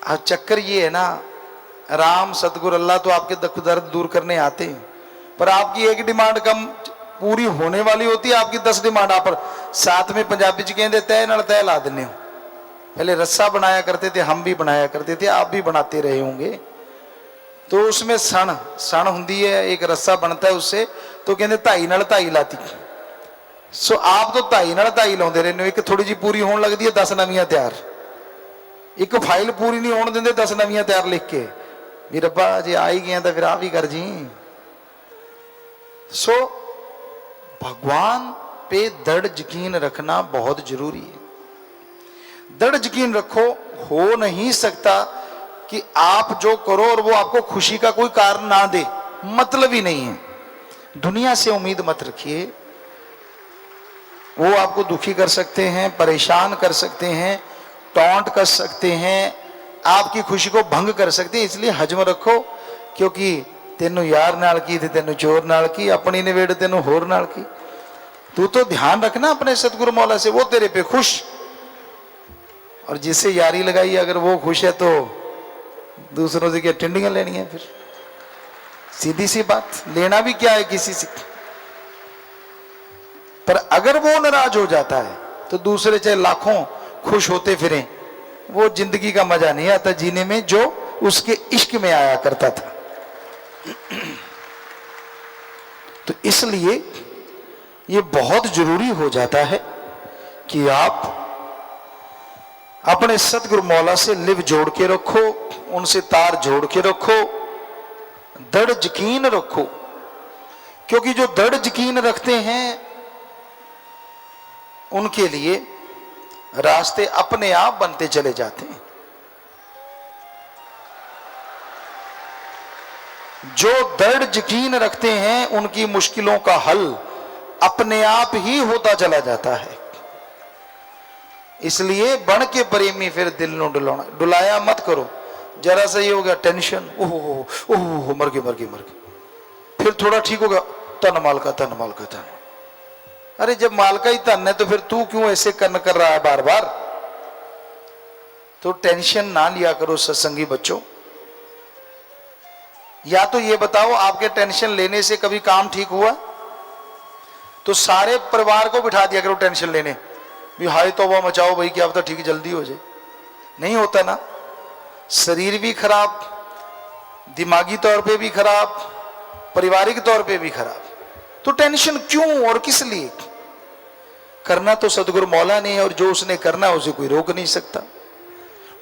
अब चक्कर ये है ना, राम सतगुरु अल्लाह तो आपके दुख दर्द दूर करने आते हैं, पर आपकी एक डिमांड कम पूरी होने वाली होती है, आपकी 10 डिमांड आप साथ में पंजाबी च कहते तय नाल तय ला देने हो। पहले रस्सा बनाया करते थे, हम भी बनाया करते थे, आप भी बनाते रहे होंगे। तो उसमें सण होंगी है, एक रस्सा बनता है उससे, तो कहते 2.5 नाल 2.5 लाती। सो आप तो 2.5 नाल 2.5 लाते रहने हो। एक थोड़ी जी पूरी होने लगती है, 10 नवियां तैयार। एक फाइल पूरी नहीं होने देंगे, 10 नवियां तैयार लिख के भी रब्बा जे आ ही गया तो फिर आप ही कर जी। सो भगवान पे दृढ़ यकीन रखना बहुत जरूरी है। दृढ़ यकीन रखो, हो नहीं सकता कि आप जो करो और वो आपको खुशी का कोई कारण ना दे, मतलब ही नहीं है। दुनिया से उम्मीद मत रखिए, वो आपको दुखी कर सकते हैं, परेशान कर सकते हैं, टॉन्ट कर सकते हैं, आपकी खुशी को भंग कर सकते हैं। इसलिए हजम रखो, क्योंकि तेनू यार नाल की थे, तेनू चोर नाल की, अपनी निवेड़ तेनू होर नाल की। तू तो ध्यान रखना अपने सतगुरु मौला से, वो तेरे पे खुश। और जिससे यारी लगाई अगर वो खुश है तो दूसरों से क्या टिंडियां लेनी है? फिर सीधी सी बात, लेना भी क्या है किसी से। पर अगर वो नाराज हो जाता है तो दूसरे चाहे लाखों खुश होते फिरें, वो जिंदगी का मजा नहीं आता जीने में जो उसके इश्क में आया करता था। तो इसलिए ये बहुत जरूरी हो जाता है कि आप अपने सतगुरु मौला से लिव जोड़ के रखो, उनसे तार जोड़ के रखो, दृढ़ यकीन रखो। क्योंकि जो दृढ़ यकीन रखते हैं उनके लिए रास्ते अपने आप बनते चले जाते हैं। जो दृढ़ यकीन रखते हैं उनकी मुश्किलों का हल अपने आप ही होता चला जाता है। इसलिए बन के प्रेमी फिर दिल नो डुलाना, डुलाया मत करो। जरा सा ये हो गया टेंशन, ओह मर गए, फिर थोड़ा ठीक हो गया, तन माल का तन। अरे जब माल का ही तन है तो फिर तू क्यों ऐसे कर्म कर रहा है बार बार? तो टेंशन ना लिया करो सत्संगी बच्चों। या तो ये बताओ, आपके टेंशन लेने से कभी काम ठीक हुआ? तो सारे परिवार को बिठा दिया करो टेंशन लेने, भी हाय तौबा मचाओ भाई, क्या पता ठीक जल्दी हो जाए। नहीं होता ना, शरीर भी खराब, दिमागी तौर पे भी खराब, पारिवारिक तौर पे भी खराब। तो टेंशन क्यों और किस लिए? करना तो सतगुरु मौला ने, और जो उसने करना है उसे कोई रोक नहीं सकता।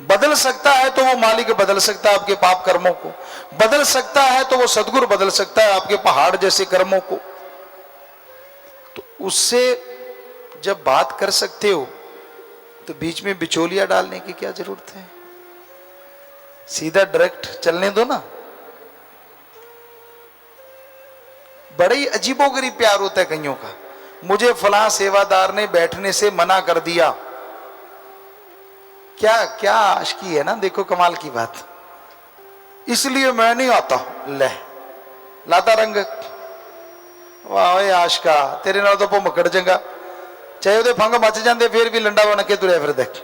बदल सकता है तो वो मालिक बदल सकता है आपके पाप कर्मों को, बदल सकता है तो वो सतगुरु बदल सकता है आपके पहाड़ जैसे कर्मों को। तो उससे जब बात कर सकते हो तो बीच में बिचौलिया डालने की क्या जरूरत है? सीधा डायरेक्ट चलने दो ना। बड़ा ही अजीबोगरीब प्यार होता है कईयों का। मुझे फलां सेवादार ने बैठने से मना कर दिया, क्या क्या आशिकी है ना। देखो कमाल की बात, इसलिए मैं नहीं आता। ले लाता रंग, वाह आशिका, तेरे नाल तो भुमकड़ चंगा। चाहे ਉਹਦੇ फंग मच जाते फिर भी लंडा बन के तुरया फिर देख।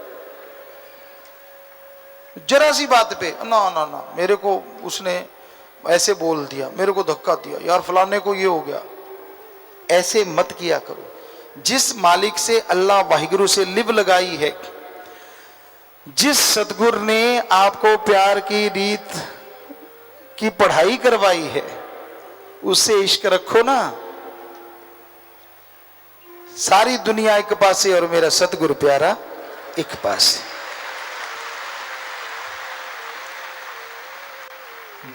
जरा सी बात पे ना ना ना, मेरे को उसने ऐसे बोल दिया, मेरे को धक्का दिया, यार फलाने को ये हो गया। ऐसे मत किया करो। जिस मालिक से अल्लाह वाहिगुरु से लिव लगाई है, जिस सतगुरु ने आपको प्यार की रीत की पढ़ाई करवाई है, उससे इश्क रखो ना। सारी दुनिया एक पासे और मेरा सतगुरु प्यारा एक पासे।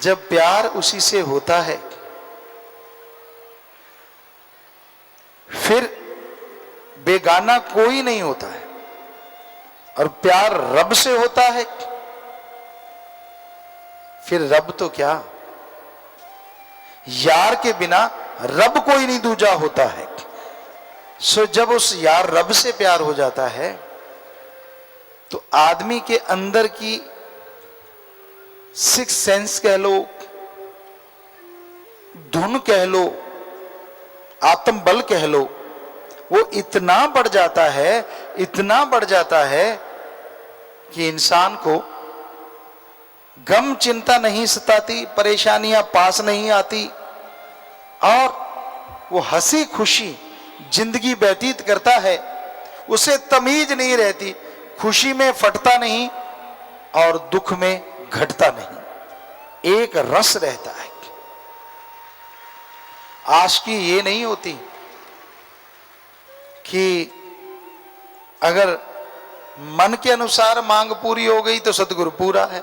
जब प्यार उसी से होता है फिर बेगाना कोई नहीं होता है। और प्यार रब से होता है, फिर रब तो क्या, यार के बिना रब कोई नहीं दूजा होता है। सो जब उस यार रब से प्यार हो जाता है तो आदमी के अंदर की सिक्स सेंस कह लो, धुन कह लो, आत्म बल कह लो, वो इतना बढ़ जाता है, इतना बढ़ जाता है कि इंसान को गम चिंता नहीं सताती, परेशानियां पास नहीं आती, और वो हंसी खुशी जिंदगी व्यतीत करता है। उसे तमीज नहीं रहती, खुशी में फटता नहीं और दुख में घटता नहीं, एक रस रहता है। आशिकी ये नहीं होती कि अगर मन के अनुसार मांग पूरी हो गई तो सतगुरु पूरा है,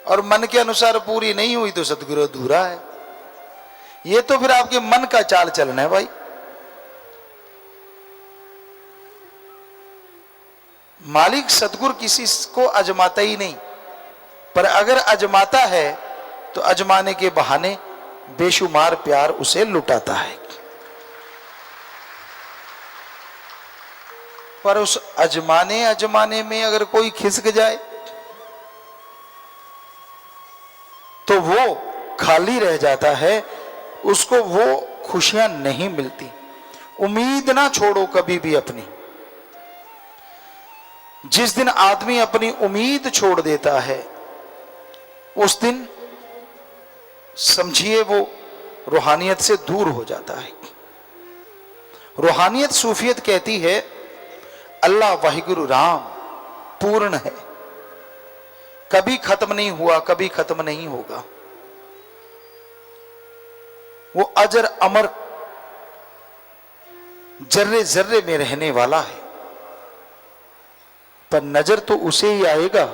और मन के अनुसार पूरी नहीं हुई तो सतगुरु अधूरा है। ये तो फिर आपके मन का चाल चलना है भाई। मालिक सतगुरु किसी को अजमाता ही नहीं, पर अगर अजमाता है तो अजमाने के बहाने बेशुमार प्यार उसे लुटाता है। पर उस अजमाने में अगर कोई खिसक जाए तो वो खाली रह जाता है, उसको वो खुशियां नहीं मिलती। उम्मीद ना छोड़ो कभी भी अपनी। जिस दिन आदमी अपनी उम्मीद छोड़ देता है उस दिन समझिए वो रूहानियत से दूर हो जाता है। रूहानियत सूफियत कहती है अल्लाह वाहिगुरु राम पूर्ण है, कभी खत्म नहीं हुआ, कभी खत्म नहीं होगा। वो अजर अमर जर्रे जर्रे में रहने वाला है। पर नजर तो उसे ही आएगा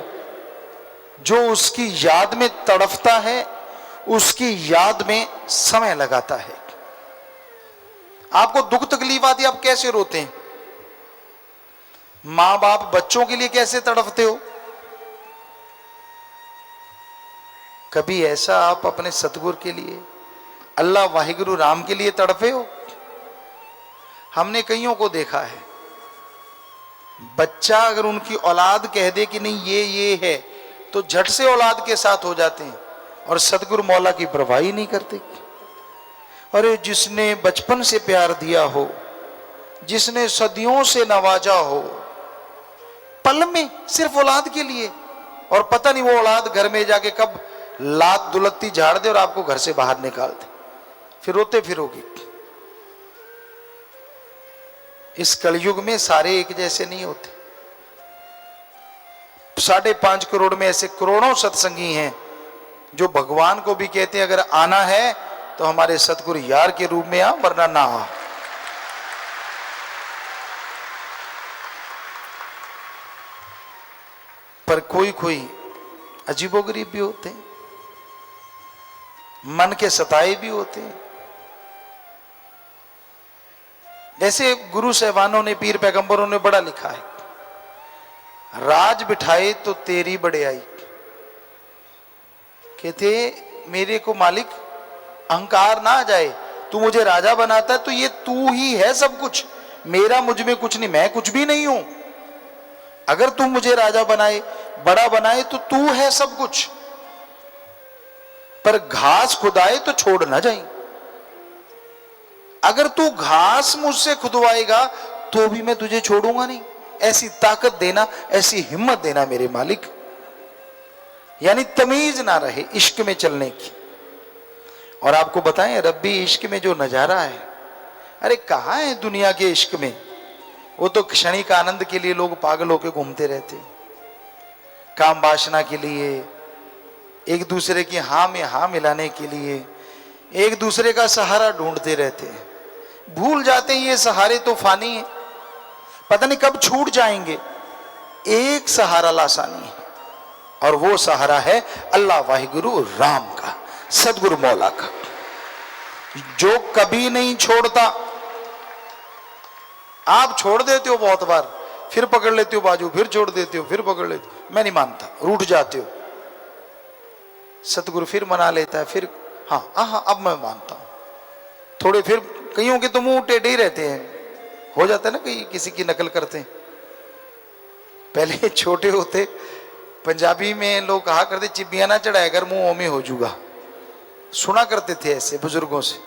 जो उसकी याद में तड़फता है, उसकी याद में समय लगाता है। आपको दुख तकलीफ आती है, आप कैसे रोते हैं? मां बाप बच्चों के लिए कैसे तड़फते हो? कभी ऐसा आप अपने सतगुरु के लिए, अल्लाह वाहिगुरु राम के लिए तड़फे हो? हमने कईयों को देखा है, बच्चा अगर उनकी औलाद कह दे कि नहीं ये है तो झट से औलाद के साथ हो जाते हैं, और सतगुरु मौला की परवाह ही नहीं करते। अरे जिसने बचपन से प्यार दिया हो, जिसने सदियों से नवाजा हो, पल में सिर्फ औलाद के लिए, और पता नहीं वो औलाद घर में जाके कब लात दुलत्ती झाड़ दे और आपको घर से बाहर निकाल दे, फिर रोते फिरोगे। इस कलयुग में सारे एक जैसे नहीं होते। 5.5 करोड़ में ऐसे करोड़ों सत्संगी हैं जो भगवान को भी कहते हैं अगर आना है तो हमारे सतगुरु यार के रूप में आ, वरना ना आ। पर कोई कोई अजीबोगरीब भी होते हैं, मन के सताए भी होते हैं। जैसे गुरु साहबानों ने, पीर पैगंबरों ने बड़ा लिखा है, राज बिठाए तो तेरी बड़ाई। कहते मेरे को मालिक अहंकार ना आ जाए, तू मुझे राजा बनाता है तो ये तू ही है सब कुछ, मेरा मुझ में कुछ नहीं, मैं कुछ भी नहीं हूं। अगर तू मुझे राजा बनाए, बड़ा बनाए तो तू है सब कुछ, पर घास खुदाए तो छोड़ ना जाए। अगर तू घास मुझसे खुदवाएगा तो भी मैं तुझे छोड़ूंगा नहीं। ऐसी ताकत देना, ऐसी हिम्मत देना मेरे मालिक। यानी तमीज ना रहे इश्क में चलने की। और आपको बताएं रब्बी इश्क में जो नजारा है, अरे कहां है दुनिया के इश्क में? वो तो क्षणिक आनंद के लिए लोग पागल होकर घूमते रहते, काम वासना के लिए, एक दूसरे की हाँ में हाँ मिलाने के लिए एक दूसरे का सहारा ढूंढते रहते हैं। भूल जाते हैं ये सहारे तो फानी है, पता नहीं कब छूट जाएंगे। एक सहारा लासानी है, और वो सहारा है अल्लाह वाहिगुरु राम का, सदगुरु मौला का, जो कभी नहीं छोड़ता। आप छोड़ देते हो बहुत बार, फिर पकड़ लेते हो बाजू, फिर छोड़ देते हो, फिर पकड़ लेते हो, मैं नहीं मानता, रूठ जाते हो। सतगुरु फिर मना लेता है, फिर हाँ अब मैं मानता हूं। थोड़े फिर कईयों के तो मुंह टेढ़े ही रहते हैं, हो जाता है ना, कहीं किसी की नकल करते हैं। पहले छोटे होते पंजाबी में लोग कहा करते चिबिया ना चढ़ाया कर मुंह में हो जूगा, सुना करते थे ऐसे बुजुर्गों से।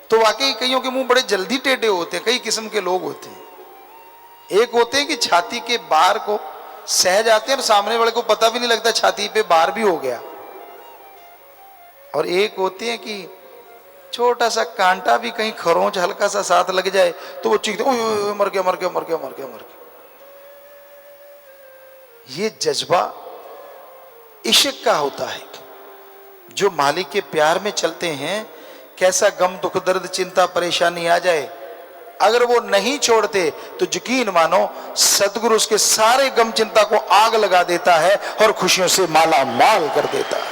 तो वाकई कईयों के मुंह बड़े जल्दी टेढ़े होते हैं। कई किस्म के लोग होते हैं। एक होते हैं कि छाती के बार को सह जाते हैं और सामने वाले को पता भी नहीं लगता छाती पे बार भी हो गया। और एक होती है कि छोटा सा कांटा भी कहीं खरोंच हल्का सा साथ लग जाए तो वो चीखते, ओए ओए ओए, मर गया मर गया मर गया मर गया मर गया। ये जज्बा इश्क का होता है। जो मालिक के प्यार में चलते हैं, कैसा गम दुख दर्द चिंता परेशानी आ जाए, अगर वो नहीं छोड़ते तो यकीन मानो सदगुरु उसके सारे गम चिंता को आग लगा देता है और खुशियों से माला माल कर देता है।